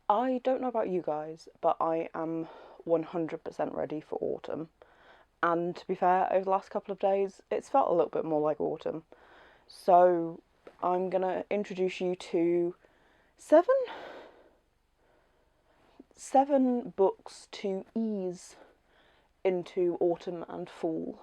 I don't know about you guys, but I am 100% ready for autumn. And to be fair, over the last couple of days, it's felt a little bit more like autumn. So I'm gonna introduce you to seven seven books to ease into autumn and fall.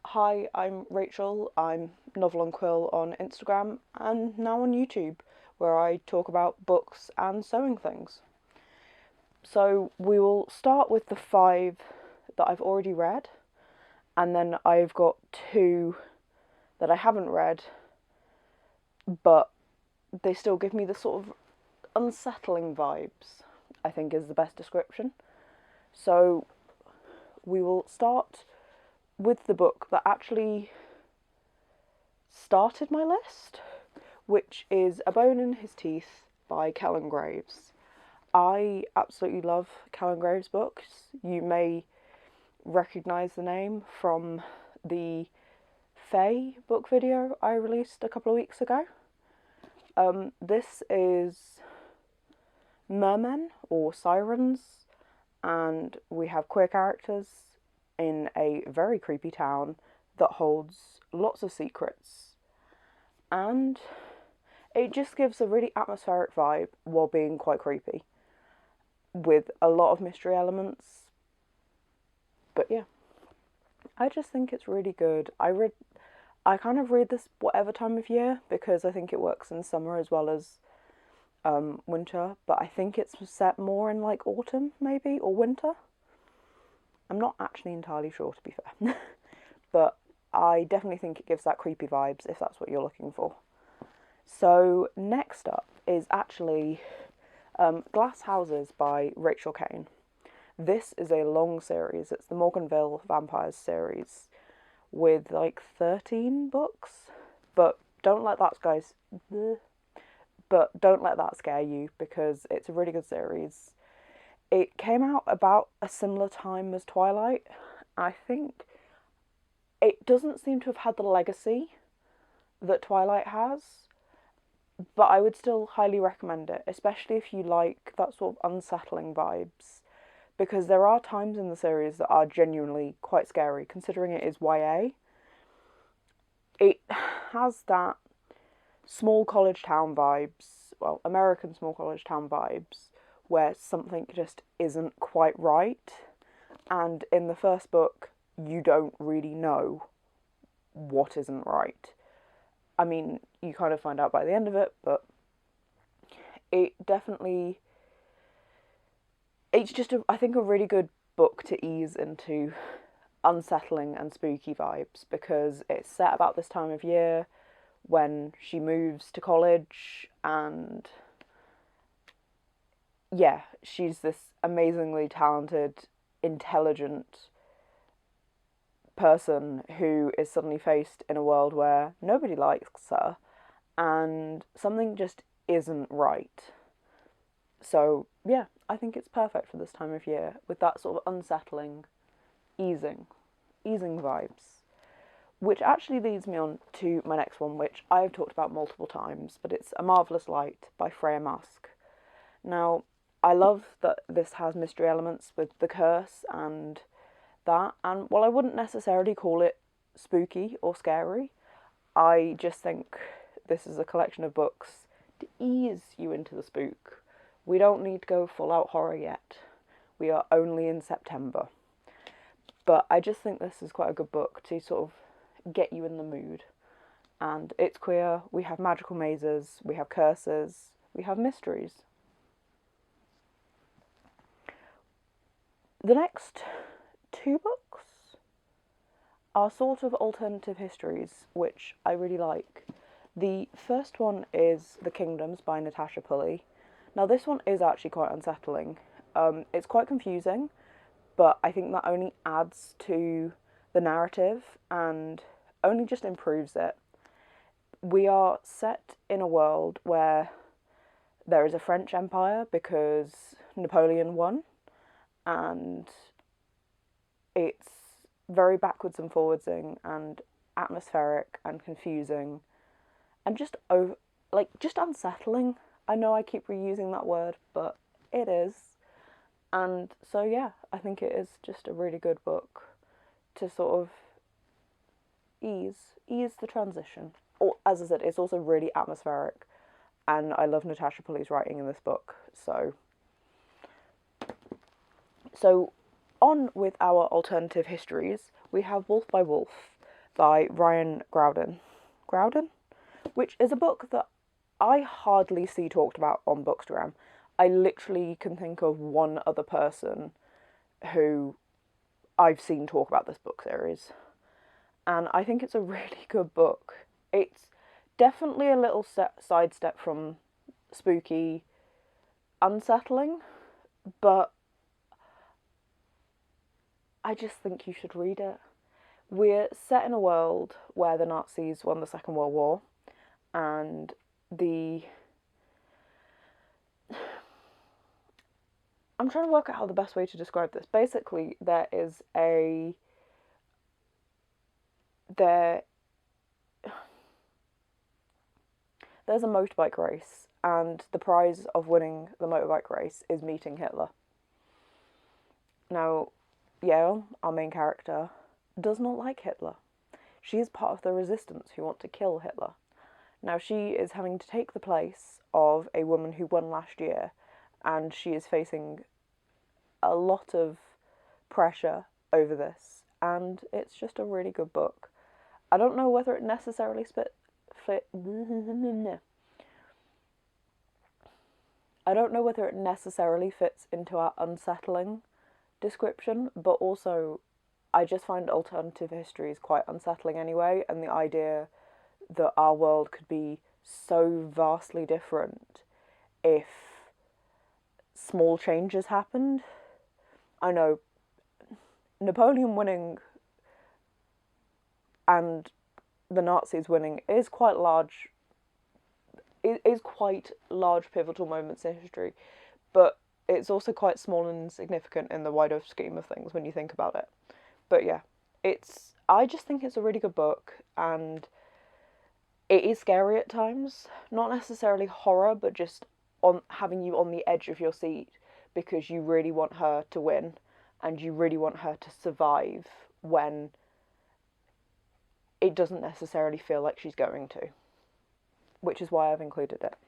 Hi, I'm Rachel. I'm Novel and Quill on Instagram and now on YouTube, where I talk about books and sewing things. So we will start with the five that I've already read, and then I've got two that I haven't read, but they still give me the sort of unsettling vibes, I think is the best description. So we will start with the book that actually started my list, which is A Bone in His Teeth by Kellan. I absolutely love Kellan books. You may recognise the name from the Fae book video I released a couple of weeks ago. This is mermen or sirens, and we have queer characters in a very creepy town that holds lots of secrets, and it just gives a really atmospheric vibe while being quite creepy, with a lot of mystery elements. But yeah, I just think it's really good. I kind of read this whatever time of year because I think it works in summer as well as winter, but I think it's set more in like autumn maybe or winter. I'm not actually entirely sure, to be fair, but I definitely think it gives that creepy vibes if that's what you're looking for. So next up is actually Glass Houses by Rachel Caine. This is a long series. It's the Morganville Vampires series with like 13 books, but don't let that guys but don't let that scare you because it's a really good series. It came out about a similar time as Twilight. I think it doesn't seem to have had the legacy that Twilight has, but I would still highly recommend it, especially if you like that sort of unsettling vibes, because there are times in the series that are genuinely quite scary, considering it is YA. It has that small college town vibes, well, American small college town vibes, where something just isn't quite right. And in the first book, you don't really know what isn't right. I mean, you kind of find out by the end of it, but it definitely, it's just, I think, a really good book to ease into unsettling and spooky vibes because it's set about this time of year when she moves to college, and yeah, she's this amazingly talented, intelligent person who is suddenly faced in a world where nobody likes her and something just isn't right. So, yeah, I think it's perfect for this time of year with that sort of unsettling, easing, easing vibes. Which actually leads me on to my next one, which I've talked about multiple times, but it's A Marvellous Light by Freya Marske. Now, I love that this has mystery elements with the curse and that, and while I wouldn't necessarily call it spooky or scary, I just think this is a collection of books to ease you into the spook. We don't need to go full out horror yet. We are only in September. But I just think this is quite a good book to sort of get you in the mood. And it's queer, we have magical mazes, we have curses, we have mysteries. The next two books are sort of alternative histories, which I really like. The first one is The Kingdoms by Natasha Pulley. Now, this one is actually quite unsettling. It's quite confusing, but I think that only adds to the narrative and only just improves it. We are set in a world where there is a French Empire because Napoleon won, and it's very backwards and forwardsing and atmospheric and confusing and just just unsettling. I know I keep reusing that word, but it is. And so, yeah, I think it is just a really good book to sort of ease the transition. Or, as I said, it's also really atmospheric, and I love Natasha Pulley's writing in this book. So on with our alternative histories, we have Wolf by Wolf by Ryan Graudin. Graudin? Which is a book that I hardly see talked about on Bookstagram. I literally can think of one other person who I've seen talk about this book series. And I think it's a really good book. It's definitely a little sidestep from spooky Unsettling, but I just think you should read it. We're set in a world where the Nazis won the Second World War, and I'm trying to work out how the best way to describe this. Basically, there's a motorbike race, and the prize of winning the motorbike race is meeting Hitler. Now, Yale, our main character, does not like Hitler. She is part of the resistance who want to kill Hitler. Now, she is having to take the place of a woman who won last year, and she is facing a lot of pressure over this, and it's just a really good book. I don't know whether it necessarily fits into our unsettling description, but also I just find alternative histories quite unsettling anyway, and the idea that our world could be so vastly different if small changes happened. I know Napoleon winning and the Nazis winning is quite large pivotal moments in history, but it's also quite small and insignificant in the wider scheme of things when you think about it. But yeah, I just think it's a really good book, and it is scary at times. Not necessarily horror, but just on having you on the edge of your seat because you really want her to win and you really want her to survive when it doesn't necessarily feel like she's going to, which is why I've included it.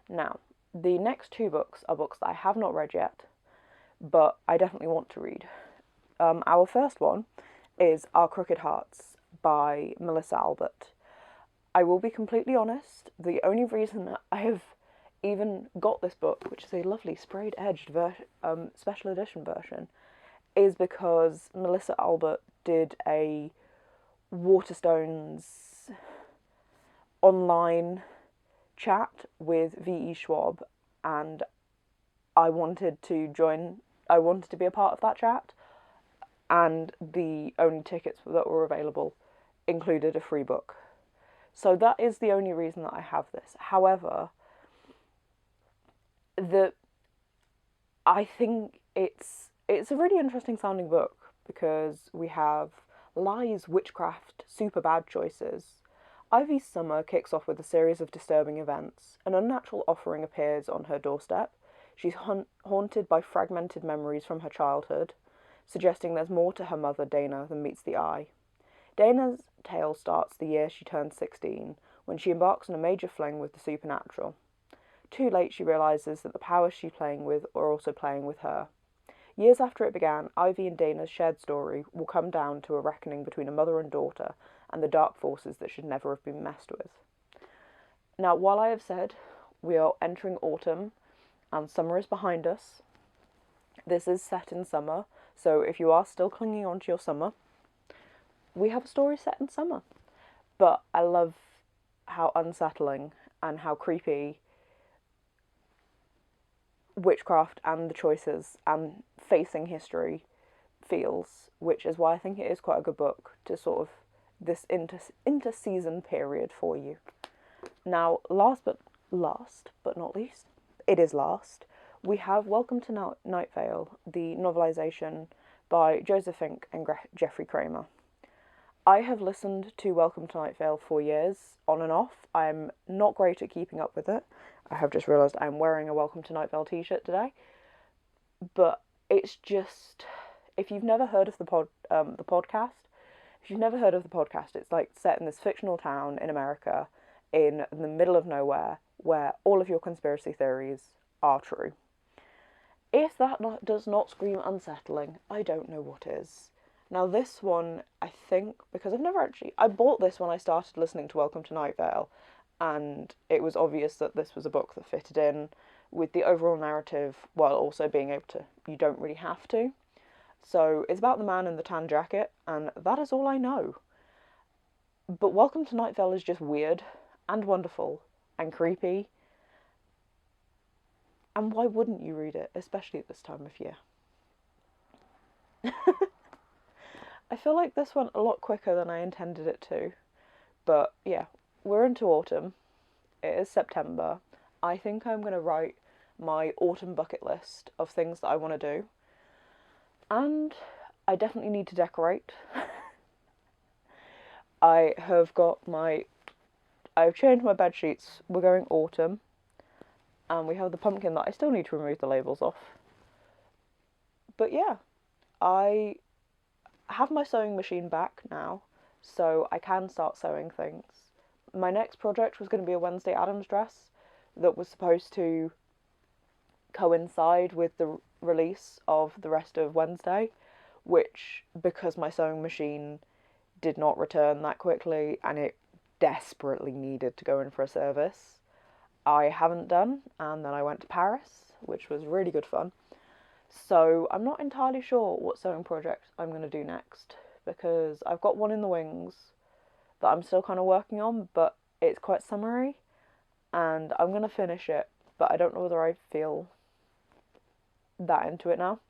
Now, the next two books are books that I have not read yet, but I definitely want to read. Our first one is Our Crooked Hearts by Melissa Albert. I will be completely honest, the only reason I have even got this book, which is a lovely sprayed-edged special edition version, is because Melissa Albert did a Waterstones online chat with V.E. Schwab, and I wanted to be a part of that chat, and the only tickets that were available included a free book. So that is the only reason that I have this. However, I think it's a really interesting sounding book because we have lies, witchcraft, super bad choices. Ivy's summer kicks off with a series of disturbing events. An unnatural offering appears on her doorstep. She's haunted by fragmented memories from her childhood, suggesting there's more to her mother, Dana, than meets the eye. Dana's tale starts the year she turns 16, when she embarks on a major fling with the supernatural. Too late, she realises that the powers she's playing with are also playing with her. Years after it began, Ivy and Dana's shared story will come down to a reckoning between a mother and daughter and the dark forces that should never have been messed with. Now, while I have said we are entering autumn and summer is behind us, this is set in summer, so if you are still clinging on to your summer, we have a story set in summer. But I love how unsettling and how creepy witchcraft and the choices and facing history feels, which is why I think it is quite a good book to sort of this inter-season period for you. Now, last but not least, it is last, we have Welcome to Night Vale, the novelisation by Joseph Fink and Jeffrey Kramer. I have listened to Welcome to Night Vale for years, on and off. I'm not great at keeping up with it. I have just realised I'm wearing a Welcome to Night Vale t-shirt today. But it's just, if you've never heard of the podcast, it's like set in this fictional town in America in the middle of nowhere where all of your conspiracy theories are true. If that does not scream unsettling, I don't know what is. Now this one, I think, because I bought this when I started listening to Welcome to Night Vale, and it was obvious that this was a book that fitted in with the overall narrative while also being able to, you don't really have to. So it's about the man in the tan jacket, and that is all I know. But Welcome to Night Vale is just weird and wonderful and creepy. And why wouldn't you read it, especially at this time of year? I feel like this went a lot quicker than I intended it to. But yeah, we're into autumn. It is September. I think I'm going to write my autumn bucket list of things that I want to do. And I definitely need to decorate. I've changed my bed sheets. We're going autumn. And we have the pumpkin that I still need to remove the labels off. But yeah, I have my sewing machine back now, so I can start sewing things. My next project was going to be a Wednesday Addams dress that was supposed to coincide with the release of the rest of Wednesday, which, because my sewing machine did not return that quickly and it desperately needed to go in for a service, I haven't done. And then I went to Paris, which was really good fun. So I'm not entirely sure what sewing project I'm going to do next, because I've got one in the wings that I'm still kind of working on, but it's quite summery, and I'm going to finish it, but I don't know whether I feel that into it now.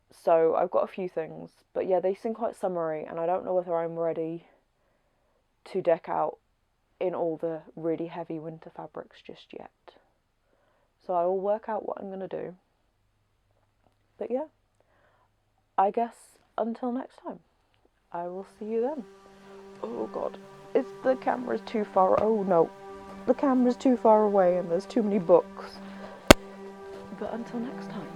So I've got a few things, but yeah, they seem quite summery, and I don't know whether I'm ready to deck out in all the really heavy winter fabrics just yet. So I will work out what I'm going to do. But yeah, I guess until next time, I will see you then. Oh god, the camera's too far, oh no, the camera's too far away and there's too many books. But until next time.